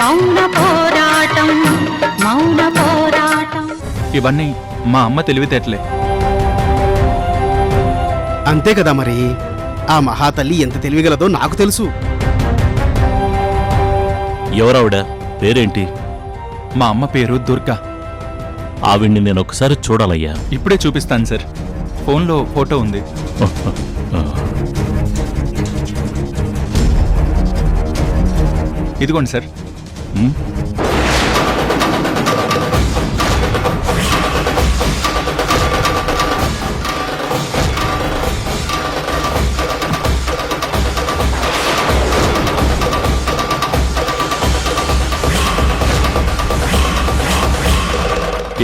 మౌన పోరాటం మౌన పోరాటం. ఇవన్నీ మా అమ్మ తెలివితేటలే. అంతే కదా మరి, ఆ మహాతల్లి ఎంత తెలివిగలదో నాకు తెలుసు. ఎవరావిడ? పేరేంటి? మా అమ్మ పేరు దుర్గా. ఆవిడ్ని నేను ఒకసారి చూడాలయ్యా. ఇప్పుడే చూపిస్తాను సార్, ఫోన్లో ఫోటో ఉంది. ఇదిగోండి సార్.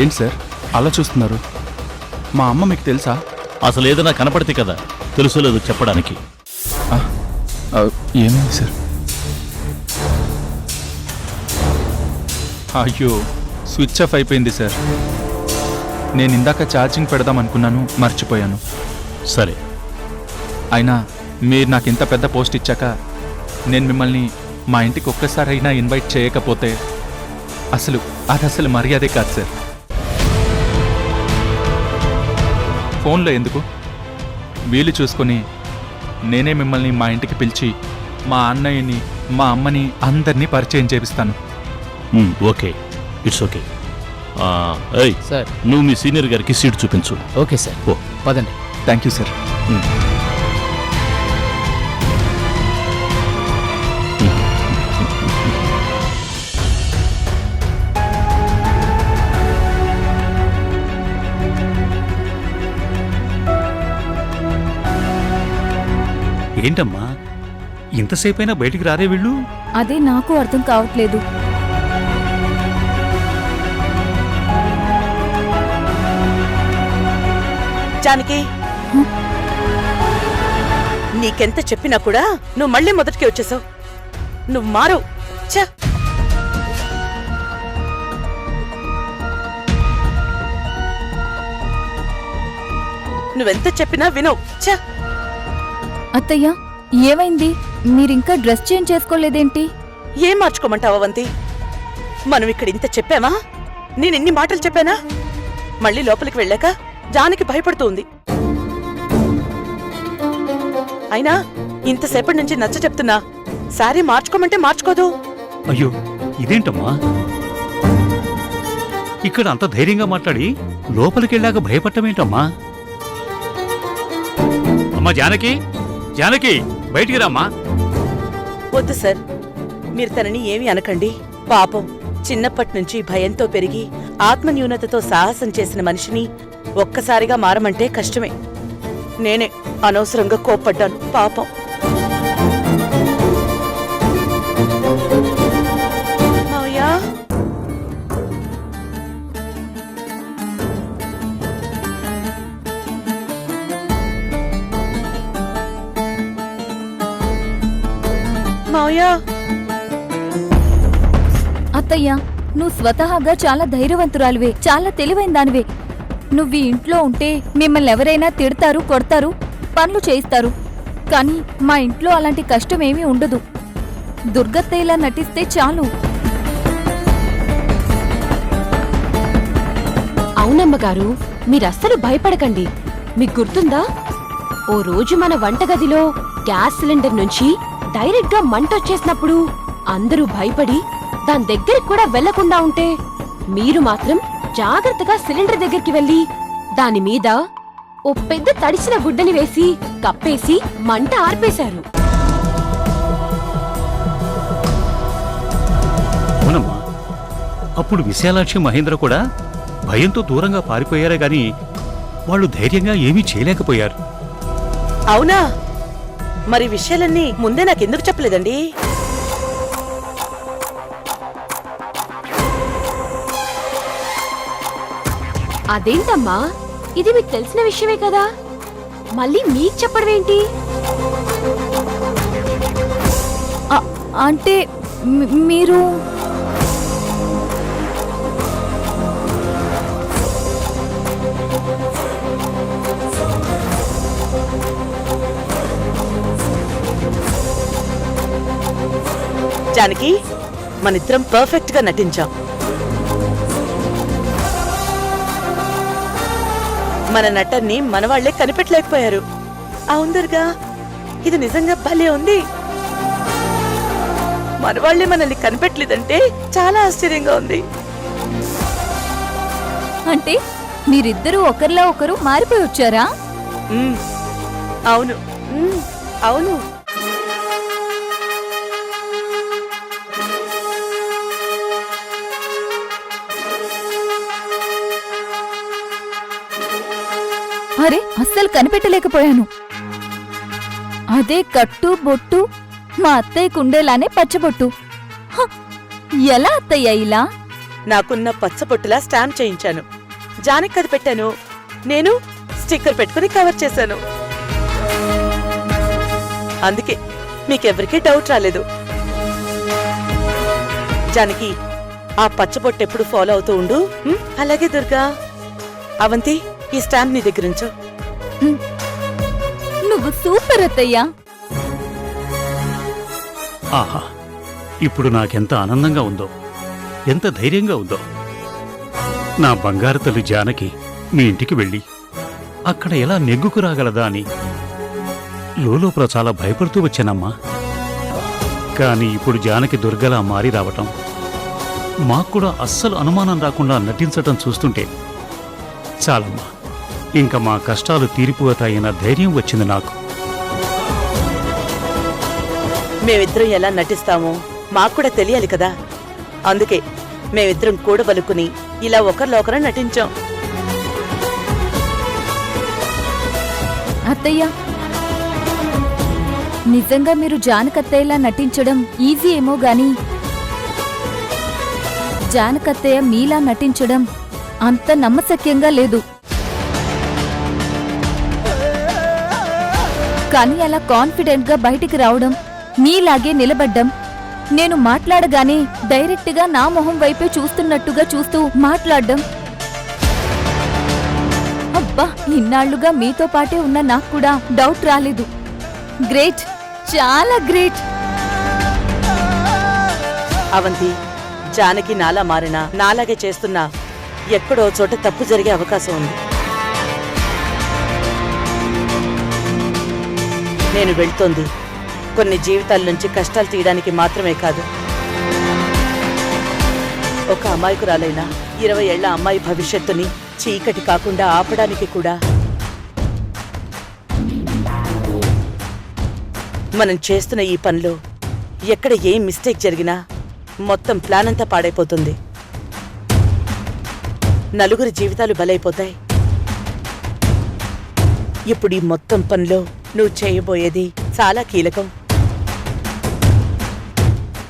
ఏంటి సార్ అలా చూస్తున్నారు? మా అమ్మ మీకు తెలుసా? అసలు ఏదైనా కనపడితే కదా తెలుసు లేదు చెప్పడానికి. ఏమైంది సార్? అయ్యో, స్విచ్ ఆఫ్ అయిపోయింది సార్. నేను ఇందాక ఛార్జింగ్ పెడదాం అనుకున్నాను, మర్చిపోయాను. సరే, అయినా మీరు నాకు ఇంత పెద్ద పోస్ట్ ఇచ్చాక నేను మిమ్మల్ని మా ఇంటికి ఒక్కసారైనా ఇన్వైట్ చేయకపోతే అది అసలు మర్యాదే కాదు సార్. ఫోన్లో ఎందుకు, వీలు చూసుకొని నేనే మిమ్మల్ని మా ఇంటికి పిలిచి మా అన్నయ్యని మా అమ్మని అందరినీ పరిచయం చేపిస్తాను. Okay, it's okay. సార్, నువ్వు మీ సీనియర్ గారికి సీట్ చూపించు. ఓకే సార్, పదండి. Thank you sir. ఏంటమ్మా ఇంతసేపైనా బయటికి రారే వీళ్ళు? అదే నాకు అర్థం కావట్లేదు. జానకి, నీకెంత చెప్పినా కూడా నువ్వు మళ్ళీ మొదటికి వచ్చేసావు. నువ్వు మారు. నువ్వెంత చెప్పినా వినవు. అత్తయ్య, ఏమైంది? మీరింకా డ్రెస్ చేంజ్ చేసుకోలేదేంటి? ఏం మార్చుకోమంటావా వంతి? మనం ఇక్కడ ఇంత చెప్పామా? నేనిన్ని మాటలు చెప్పానా? మళ్ళీ లోపలికి వెళ్ళాక జానకి భయపడుతోంది. అయినా ఇంతసేపటి నుంచి నచ్చ చెప్తున్నా, శారీ మార్చుకోమంటే మార్చుకోదు. అయ్యో, ఇదేంటమ్మా? ఇక్కడ అంత ధైర్యంగా మాట్లాడి లోపలికెళ్ళాక భయపడటమేంటమ్మా? అమ్మా జానకి, జానకి బయటికి రామ్మా. వద్దు సార్, మీరు తనని ఏమీ అనకండి. పాపం చిన్నప్పటి నుంచి భయంతో పెరిగి ఆత్మన్యూనతతో సాహసం చేసిన మనిషిని ఒక్కసారిగా మారమంటే కష్టమే. నేనే అనవసరంగా కోప్పడ్డాను పాపం. మావయ్యా, మావయ్యా. అత్తయ్య, నువ్వు స్వతహాగా చాలా ధైర్యవంతురాలివే, చాలా తెలివైన దానివే. నువ్వు ఈ ఇంట్లో ఉంటే మిమ్మల్ని ఎవరైనా తిడతారు, కొడతారు, పనులు చేయిస్తారు. కానీ మా ఇంట్లో అలాంటి కష్టమేమీ ఉండదు. దుర్గత్తయ్యలా నటిస్తే చాలు. అవునమ్మగారు, మీరస్సలు భయపడకండి. మీకు గుర్తుందా, ఓ రోజు మన వంటగదిలో గ్యాస్ సిలిండర్ నుంచి డైరెక్ట్ గా మంటొచ్చేసినప్పుడు అందరూ భయపడి దాని దగ్గరికి కూడా వెళ్లకుండా ఉంటే మీరు మాత్రం జాగ్రత్తగా సిలిండర్ దగ్గరికి వెళ్లి దాని మీద ఓ పెద్ద తడిసిన గుడ్డని వేసి కప్పేసి మంట ఆర్పేశారు. అవునమ్మా, అప్పుడు విశాలాక్షి, మహేంద్ర కూడా భయంతో దూరంగా పారిపోయారే గాని వాళ్ళు ధైర్యంగా ఏమీ చేయలేకపోయారు. అవునా? మరి విషయాలన్నీ ముందే నాకెందుకు చెప్పలేదండి? అదేంటమ్మా, ఇది మీకు తెలిసిన విషయమే కదా, మళ్ళీ మీకు చెప్పడమేంటి? అంటే మీరు జానకి, మనిద్దరం పర్ఫెక్ట్ గా నటించాం. మన నటన్ని మనవాళ్లే కనిపెట్టలేకపోయారు. అవును దుర్గా, ఇది నిజంగా భలే ఉంది. మనవాళ్లే మనల్ని కనిపెట్టలేదంటే చాలా ఆశ్చర్యంగా ఉంది. అంటే మీరిద్దరూ ఒకరిలా ఒకరు మారిపోయి వచ్చారా? అవును, అవును. అరే, అస్సలు కనిపెట్టలేకపోయాను. అదే కట్టు బొట్టు మా అత్తయ్య కుండేలానే పచ్చబొట్టు. హ! ఎలా అత్తయ్య ఇలా? నాకున్న పచ్చబొట్టులా స్టాంప్ చేయించాను. జానకి కథ పెట్టాను, నేను స్టిక్కర్ పెట్టుకుని కవర్ చేశాను. అందుకే మీకెవరికీ డౌట్ రాలేదు. జానకి, ఆ పచ్చబొట్టు ఎప్పుడు ఫాలో అవుతూ ఉండు. అలాగే దుర్గా. అవంతి, ఈ స్టాంప్ నీ దగ్గరుంచు. నువ్వు సూపర్ అత్తయ్యా. ఆహా, ఇప్పుడు నాకెంత ఆనందంగా ఉందో, ఎంత ధైర్యంగా ఉందో. నా బంగారు తల్లి జానకి మీ ఇంటికి వెళ్ళి అక్కడ ఎలా నెగ్గుకు రాగలదా అని లోపల చాలా భయపడుతూ వచ్చానమ్మా. కానీ ఇప్పుడు జానకి దుర్గలా మారి రావటం, మాక్కూడా అస్సలు అనుమానం రాకుండా నటించటం చూస్తుంటే చాలమ్మా, ఇంకా మా కష్టాలు తీరిపోతాయన్న ధైర్యం వచ్చింది నాకు. మేమిద్దరం ఎలా నటిస్తామో మాక్కూడా తెలియాలి కదా. అందుకే మేమిద్దరం కూడబలుకుని ఇలా ఒకరిలో ఒకరు నటించాం. అత్తయ్య, నిజంగా మీరు జానకత్తయ్యలా నటించడం ఈజీ ఏమో గాని జానకత్తయ్య మీలా నటించడం అంత నమ్మశక్యంగా లేదు. కానీ అలా కాన్ఫిడెంట్ గా బయటికి రావడం, నీలాగే నిలబడ్డం, నేను మాట్లాడగానే డైరెక్ట్ గా నా మొహం వైపే చూస్తున్నట్టుగా చూస్తూ మాట్లాడడం, అబ్బా, ఇన్నాళ్లుగా మీతో పాటే ఉన్న నాకు కూడా డౌట్ రాలేదు. గ్రేట్, చాలా గ్రేట్. అవంతి, జానకి నాలా మారినా, నాలాగే చేస్తున్నా ఎక్కడో చోట తప్పు జరిగే అవకాశం ఉంది. నేను వెళ్తోంది కొన్ని జీవితాల నుంచి కష్టాలు తీయడానికి మాత్రమే కాదు, ఒక అమాయకురాలైన 20 ఏళ్ల అమ్మాయి భవిష్యత్తుని చీకటి కాకుండా ఆపడానికి కూడా. మనం చేస్తున్న ఈ పనిలో ఎక్కడ ఏం మిస్టేక్ జరిగినా మొత్తం ప్లాన్ అంతా పాడైపోతుంది. నలుగురి జీవితాలు బలైపోతాయి. ఇప్పుడు ఈ మొత్తం పనిలో నువ్వు చేయబోయేది చాలా కీలకం.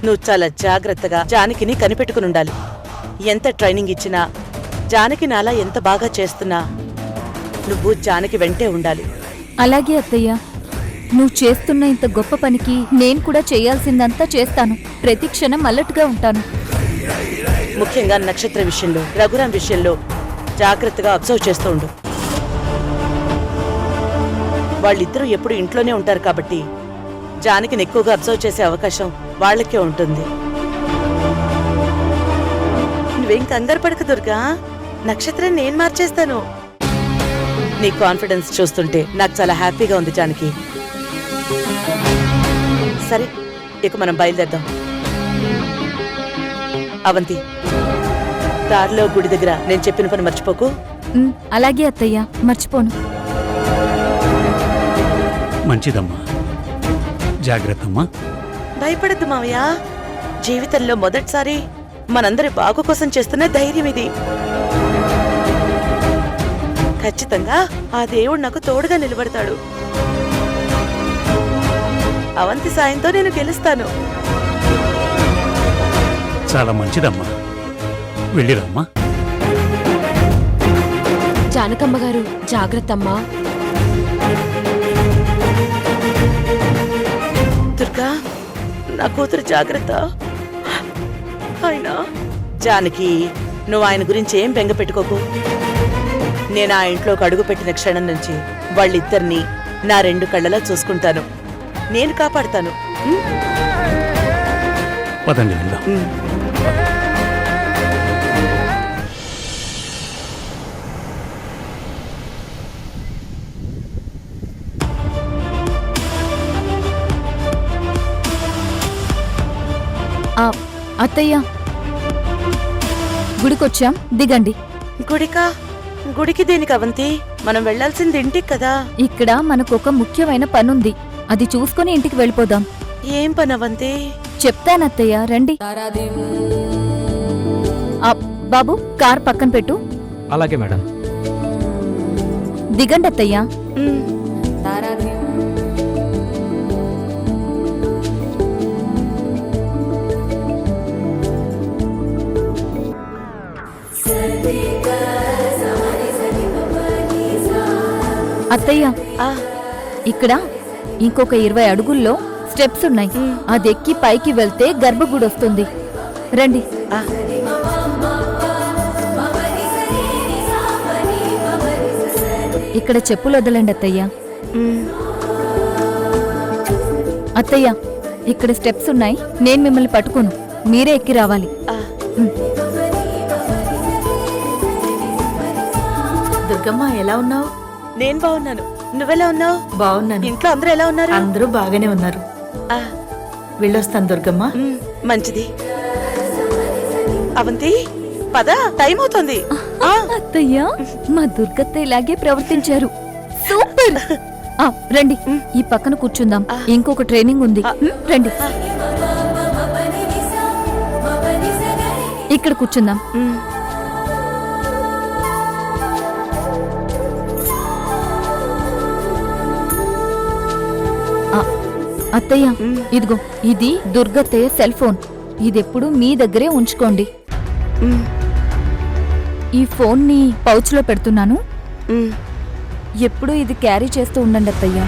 నువ్వు చాలా జాగ్రత్తగా జానకిని కనిపెట్టుకునుండాలి. ఎంత ట్రైనింగ్ ఇచ్చినా, జానకి నాలా ఎంత బాగా చేస్తున్నా నువ్వు జానకి వెంటే ఉండాలి. అలాగే అత్తయ్య, నువ్వు చేస్తున్న ఇంత గొప్ప పనికి నేను కూడా చేయాల్సిందంతా చేస్తాను. ప్రతి క్షణం అలర్ట్గా ఉంటాను. ముఖ్యంగా నక్షత్ర విషయంలో, రఘురాం విషయంలో జాగ్రత్తగా అబ్జర్వ్ చేస్తూ ఉండు. వాళ్ళిద్దరూ ఎప్పుడు ఇంట్లోనే ఉంటారు కాబట్టి జానకిని ఎక్కువగా అబ్జర్వ్ చేసే అవకాశం వాళ్ళకే ఉంటుంది. నువ్వేం కంగారు పడక దుర్గా, నక్షత్రం నేను మార్చేస్తాను. నీ కాన్ఫిడెన్స్ చూస్తుంటే నాకు చాలా హ్యాపీగా ఉంది జానకి. సరే, ఇక మనం బయలుదేరదాం. అవంతి, దారిలో గుడి దగ్గర నేను చెప్పిన పని మర్చిపోకు. అలాగే అత్తయ్య, మర్చిపోను. మంచిదమ్మా, జాగ్రత్తమ్మా. భయపడద్దు మావయ్య, జీవితంలో మొదటిసారి మనందరి బాగు కోసం చేస్తున్న ధైర్యం ఇది. ఖచ్చితంగా ఆ దేవుడు నాకు తోడుగా నిలబడతాడు. అవంతి సాయంతో నేను గెలుస్తాను. చాలా మంచిదమ్మా, వెళ్ళిరమ్మా. జానకమ్మ గారు, జాగ్రత్తమ్మా. దుర్గా, నా కూతురు జాగ్రత్త. అయినా జానకి, నువ్వు ఆయన గురించి ఏం బెంగ పెట్టుకోకు. నేను ఆ ఇంట్లోకి అడుగు పెట్టిన క్షణం నుంచి వాళ్ళిద్దరినీ నా 2 కళ్ళలా చూసుకుంటాను. నేను కాపాడుతాను. పదండి వెళ్దాం. అత్తయ్య, గుడికొచ్చాం, దిగండి. గుడికా? గుడికి దేనికి అవంతి? మనం వెళ్లాల్సింది ఇంటికి కదా. ఇక్కడ మనకొక ముఖ్యమైన పనుంది, అది చూసుకుని ఇంటికి వెళ్ళిపోదాం. ఏం పని అవంతి? చెప్తానత్తయ్య, రండి. బాబు, కార్ పక్కన పెట్టు. అలాగే మేడం. దిగండి అత్తయ్య. అత్తయ్య, ఇక్కడ ఇంకొక 20 అడుగుల్లో స్టెప్స్ ఉన్నాయి. అదెక్కి పైకి వెళ్తే గర్భగుడి వస్తుంది. రండి. ఇక్కడ చెప్పులు వదలండి అత్తయ్య. అత్తయ్య, ఇక్కడ స్టెప్స్ ఉన్నాయి, నేను మిమ్మల్ని పట్టుకోను, మీరే ఎక్కి రావాలి. దుర్గమ్మ, ఎలా ఉన్నావు? నేను బాగున్నాను, నువ్వెలా ఉన్నావు? బాగున్నాను. ఇంట్లో అందరూ ఎలా ఉన్నారు? అందరూ బాగానే ఉన్నారు. వెళ్ళొస్తాను దుర్గమ్మ. మంచిది. అవంతి, పద, టైం అవుతుంది. అత్తయ్య, మా దుర్గత్త ఇలాగే ప్రవర్తించారు. సూపర్. రండి, ఈ పక్కన కూర్చుందాం, ఇంకొక ట్రైనింగ్ ఉంది. రండి, ఇక్కడ కూర్చుందాం. అత్తయ్య, ఇదిగో, ఇది దుర్గత్తయ్య సెల్ ఫోన్. ఇదెప్పుడు మీ దగ్గరే ఉంచుకోండి. ఈ ఫోన్ ని పౌచ్ లో పెడుతున్నాను, ఎప్పుడు ఇది క్యారీ చేస్తూ ఉండండి అత్తయ్య.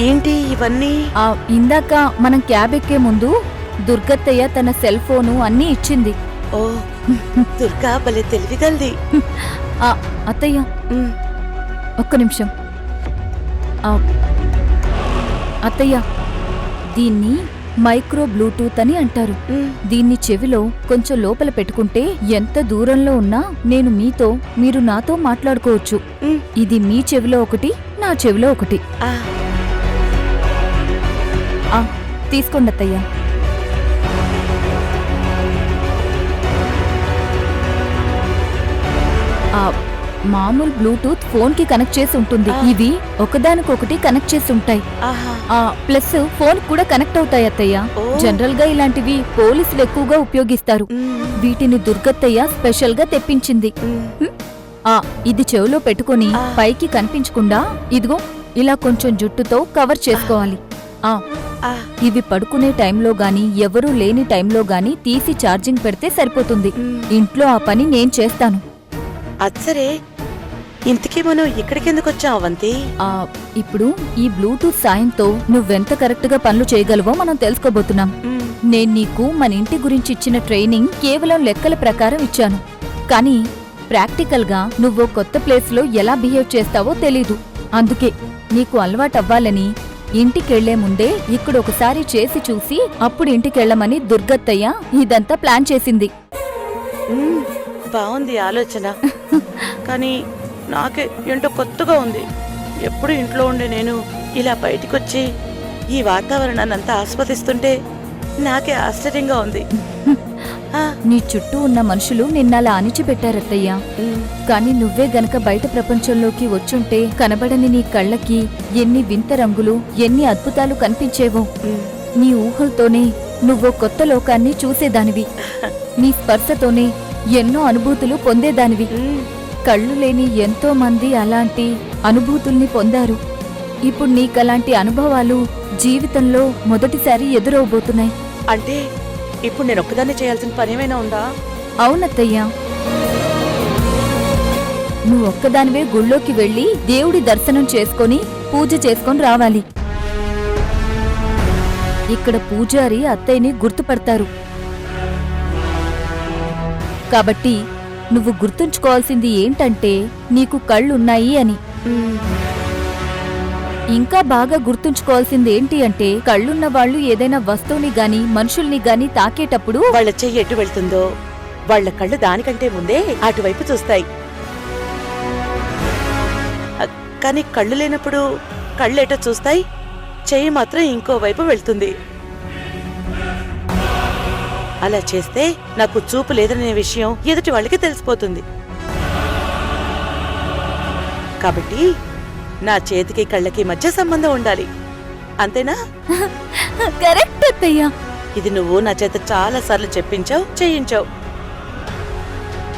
ఏంటి ఇవన్నీ? ఇందాక మనం క్యాబ్ ఎక్కే ముందు దుర్గత్తయ్య తన సెల్ ఫోను అన్నీ ఇచ్చింది. ఓ, దుర్గా భలే తెలివిగలది. అత్తయ్య, ఒక్క నిమిషం. అత్తయ్య, దీన్ని మైక్రో బ్లూటూత్ అని అంటారు. దీన్ని చెవిలో కొంచెం లోపల పెట్టుకుంటే ఎంత దూరంలో ఉన్నా నేను మీతో, మీరు నాతో మాట్లాడుకోవచ్చు. ఇది మీ చెవిలో ఒకటి, నా చెవిలో ఒకటి. తీసుకోండి అత్తయ్య. మామూలు బ్లూటూత్ ఫోన్ కి కనెక్ట్ చేసి ఉంటుంది. ఇవి ఒకదానికొకటి కనెక్ట్ చేసి ఉంటాయి. ప్లస్ ఫోన్ కూడా కనెక్ట్ అవుతాయి అత్తయ్య. జనరల్ గా ఇలాంటివి పోలీసులు ఎక్కువగా ఉపయోగిస్తారు. వీటిని దుర్గత్తయ్య స్పెషల్ గా తెప్పించింది. ఇది చెవిలో పెట్టుకుని పైకి కనిపించకుండా ఇదిగో ఇలా కొంచెం జుట్టుతో కవర్ చేసుకోవాలి. ఇవి పడుకునే టైంలో గాని, ఎవరూ లేని టైంలో గాని తీసి ఛార్జింగ్ పెడితే సరిపోతుంది. ఇంట్లో ఆ పని నేను చేస్తాను. అచ్చరే, ఇంతకీ మనం ఇక్కడికెందుకు వచ్చాం అవంతి? ఇప్పుడు ఈ బ్లూటూత్ సాయంతో నువ్వెంత కరెక్ట్ గా పనులు చేయగలవో మనం తెలుసుకోబోతున్నాం. నేను నీకు మన ఇంటి గురించి ఇచ్చిన ట్రైనింగ్ కేవలం లెక్కల ప్రకారం ఇచ్చాను, కానీ ప్రాక్టికల్ గా నువ్వు కొత్త ప్లేస్ లో ఎలా బిహేవ్ చేస్తావో తెలీదు. అందుకే నీకు అలవాటవ్వాలని ఇంటికెళ్లే ముందే ఇక్కడ ఒకసారి చేసి చూసి అప్పుడు ఇంటికెళ్లమని దుర్గత్తయ్య ఇదంతా ప్లాన్ చేసింది. బాగుంది ఆలోచన, కానీ నాకే ఏంటో కొత్తగా ఉంది. ఎప్పుడు ఇంట్లో ఉండే నేను ఇలా బయటికొచ్చి ఈ వాతావరణాన్ని అంతా ఆస్వాదిస్తుంటే నాకే ఆశ్చర్యంగా ఉంది. నీ చుట్టూ ఉన్న మనుషులు నిన్నలా అణిచిపెట్టారత్తయ్యా, కానీ నువ్వే గనక బయట ప్రపంచంలోకి వచ్చుంటే కనబడని నీ కళ్ళకి ఎన్ని వింత రంగులు, ఎన్ని అద్భుతాలు కనిపించేవో. నీ ఊహలతోనే నువ్వో కొత్త లోకాన్ని చూసేదానివి. నీ స్పర్శతోనే ఎన్నో అనుభూతులు పొందేదానివి. కళ్ళు లేని ఎంతో మంది అలాంటి అనుభూతుల్ని పొందారు. ఇప్పుడు నీకలాంటి అనుభవాలు జీవితంలో మొదటిసారి ఎదురవబోతున్నాయి. అంటే ఇప్పుడు నేను ఒక్కదాన్ని చేయాల్సిన పని ఏమైనా ఉందా? అవునత్తయ్యా, నువ్వు ఒక్కదానివే గుళ్ళోకి వెళ్ళి దేవుడి దర్శనం చేసుకొని పూజ చేసుకొని రావాలి. ఇక్కడ పూజారి అత్తయ్యని గుర్తుపడతారు. కాబట్టి నువ్వు గుర్తుంచుకోవాల్సింది ఏంటంటే నీకు కళ్ళున్నాయి అని. ఇంకా బాగా గుర్తుంచుకోవాల్సింది ఏంటి అంటే కళ్ళున్న వాళ్ళు ఏదైనా వస్తువుని గాని మనుషుల్ని గాని తాకేటప్పుడు వాళ్ళ చెయ్యి ఎటు వెళ్తుందో వాళ్ళ కళ్ళు దానికంటే ముందే అటువైపు చూస్తాయి. కానీ కళ్ళు లేనప్పుడు కళ్ళు ఎటో చూస్తాయి, చెయ్యి మాత్రం ఇంకో వైపు వెళ్తుంది. అలా చేస్తే నాకు చూపు లేదనే విషయం ఎదుటి వాళ్ళకి తెలిసిపోతుంది. కాబట్టి నా చేతికి కళ్ళకి మధ్య సంబంధం ఉండాలి, అంతేనా? కరెక్ట్ అత్తయ్య. ఇది నువ్వు నా చేత చాలా సార్లు చెప్పించావు, చేయించావు.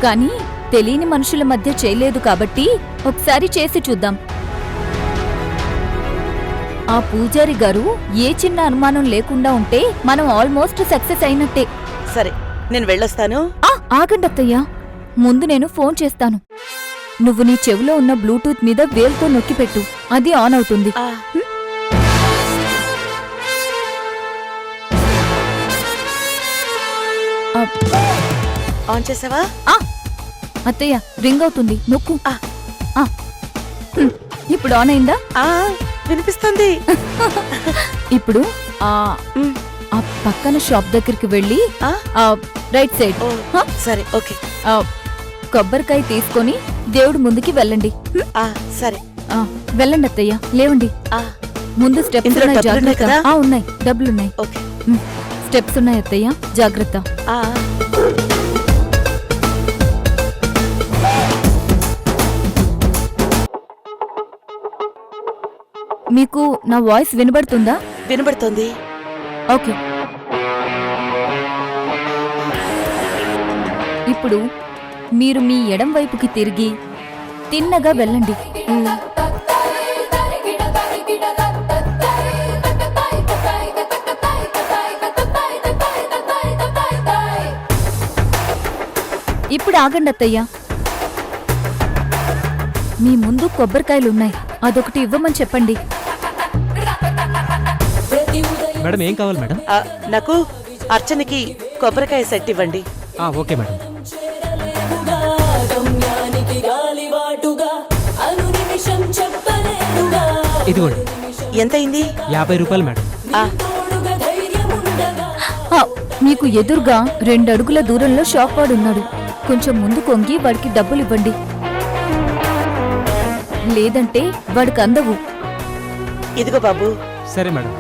కానీ తెలియని మనుషుల మధ్య చేయలేదు కాబట్టి ఒకసారి చేసి చూద్దాం. ఆ పూజారి గారు ఏ చిన్న అనుమానం లేకుండా ఉంటే మనం ఆల్మోస్ట్ సక్సెస్ అయినట్టే. సరే, నేను వెళ్ళొస్తాను. ఆగండి అత్తయ్య, ముందు నేను ఫోన్ చేస్తాను. నువ్వు నీ చెవిలో ఉన్న బ్లూటూత్ మీద వేలుతో నొక్కిపెట్టు, అది ఆన్ అవుతుంది. ఆన్ చేసావా? అత్తయ్య, రింగ్ అవుతుంది, నొక్కు. ఇప్పుడు ఆన్ అయిందా? వినిపిస్తుంది. ఇప్పుడు ఆ పక్కన షాప్ దగ్గరికి వెళ్ళి రైట్ సైడ్ సరే, ఓకే. కొబ్బరికాయ తీసుకొని దేవుడి ముందుకి వెళ్ళండి. సరే, వెళ్ళండి అత్తయ్య, లేవండి. ముందు స్టెప్స్ ఉన్నాయి, జాగ్రత్త. ఉన్నాయి, డబ్బులున్నాయి. స్టెప్స్ ఉన్నాయి అత్తయ్య, జాగ్రత్త. మీకు నా వాయిస్ వినబడుతుందా? వినబడుతోంది. ఓకే. ఇప్పుడు మీరు మీ ఎడం వైపుకి తిరిగి తిన్నగా వెళ్ళండి. ఇప్పుడు ఆగండి అత్తయ్య, మీ ముందు కొబ్బరికాయలున్నాయి, అదొకటి ఇవ్వమని చెప్పండి. మేడం, ఏం కావాలి మేడం? నాకు అర్చనకి కొబ్బరికాయ సెట్ ఇవ్వండి. Okay madam. ఇదిగోండి. ఎంతైంది? 50 రూపాయలు మేడం. మీకు ఎదురుగా 2 అడుగుల దూరంలో షాప్ వాడున్నాడు. కొంచెం ముందు కొంగి వాడికి డబ్బులు ఇవ్వండి, లేదంటే వాడికి అందవు. ఇదిగో బాబు. సరే మేడం.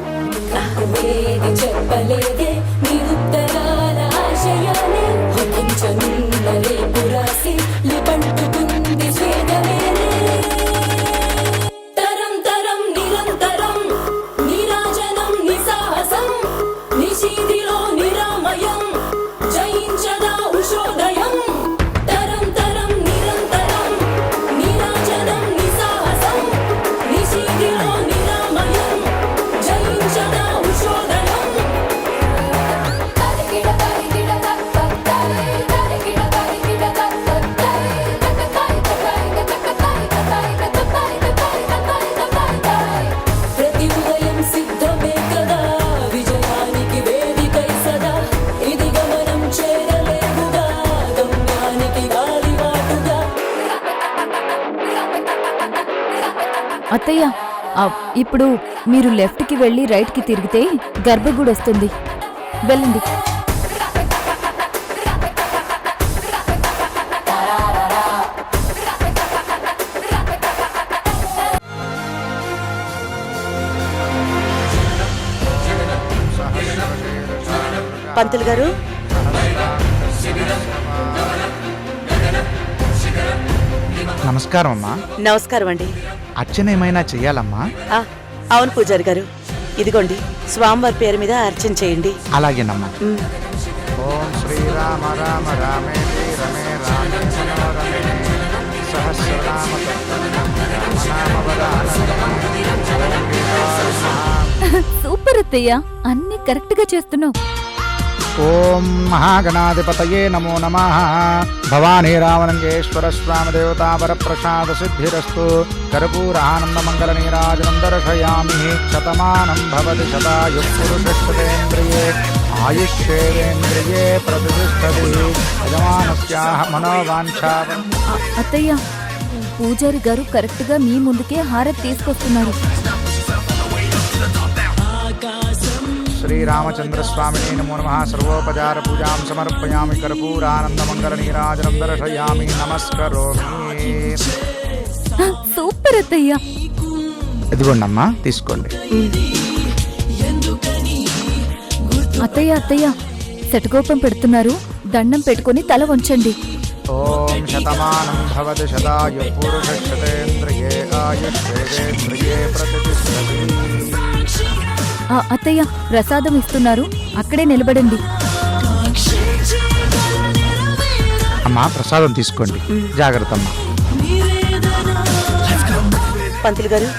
అత్తయ్య, ఇప్పుడు మీరు లెఫ్ట్ కి వెళ్ళి రైట్ కి తిరిగితే గర్భగుడి వస్తుంది, వెళ్ళండి. పంతులు గారు, నమస్కారం అమ్మా. నమస్కారం అండి. అర్చన ఏమైనా చెయ్యాలమ్మా? అవును పూజారి గారు, ఇదిగోండి స్వామివారి పేరు మీద అర్చన చేయండి. అలాగేనమ్మా. ఓం శ్రీరామ రామ రామేతి రమే రామే మనోరమే సహస్రనామ సూపర్ అత్తయ్య, అన్ని కరెక్ట్ గా చేస్తున్నావు. ఓం మహాగణాధిపతయే నమో నమః. భవానీ రామలింగేశ్వర స్వామి దేవతా వరప్రసాద సిద్ధిరస్తు. కర్పూరానంద మంగళ నీరాజనం దర్శయామి. శతమానం భవతి శతాయు పురుషేంద్రియే ఆయుష్యేంద్రియే ప్రతిష్టతి. యజమానస్యాః మనోవాంఛా. అత్తయ్య, పూజారి గారు కరెక్ట్ గా మీ ముందుకే హారతి తీసుకొస్తున్నారు. శ్రీరామచంద్రస్వామినే నమో నమః. సర్వోపచార పూజాం సమర్పయామి. కర్పూరానందమంగళ నీరాజనం దర్శయామి. నమస్కరోమి. సూపర్ అత్తయ్య. ఇదిగోండి అమ్మా, తీసుకోండి. అత్తయ్య అత్తయ్య శటకోపం పెడుతున్నారు, దండం పెట్టుకొని తల వంచండి. ఓం శతమానం భవతి శతాయు పురుష శతేంద్రియే ఆయుష్యేంద్రియే ప్రతిష్టతి. అత్తయ్య ప్రసాదం ఇస్తున్నారు, అక్కడే నిలబడండి. అమ్మా ప్రసాదం తీసుకోండి, జాగ్రత్త అమ్మా. పంతులు గారు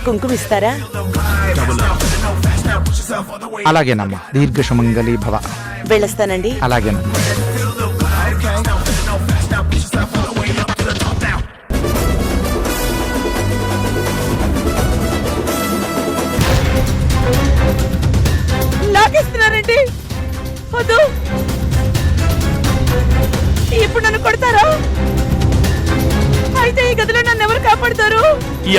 కుంకుమ ఇస్తారా? అలాగేనమ్మా, దీర్ఘసుమంగళి భవ. వెళ్ళొస్తానండి. అలాగేనమ్మా. లాగేస్తున్నారండి. వద్దు, ఇప్పుడు నన్ను కొడతారా? అయితే ఈ గదిలో నన్ను ఎవరు కాపాడుతారు?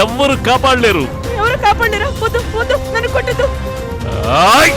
ఎవ్వరు కాపాడలేరు. ఎవరు కాపాడలేరు? వద్దు వద్దు, నన్ను కొట్టదు. ఆయ్!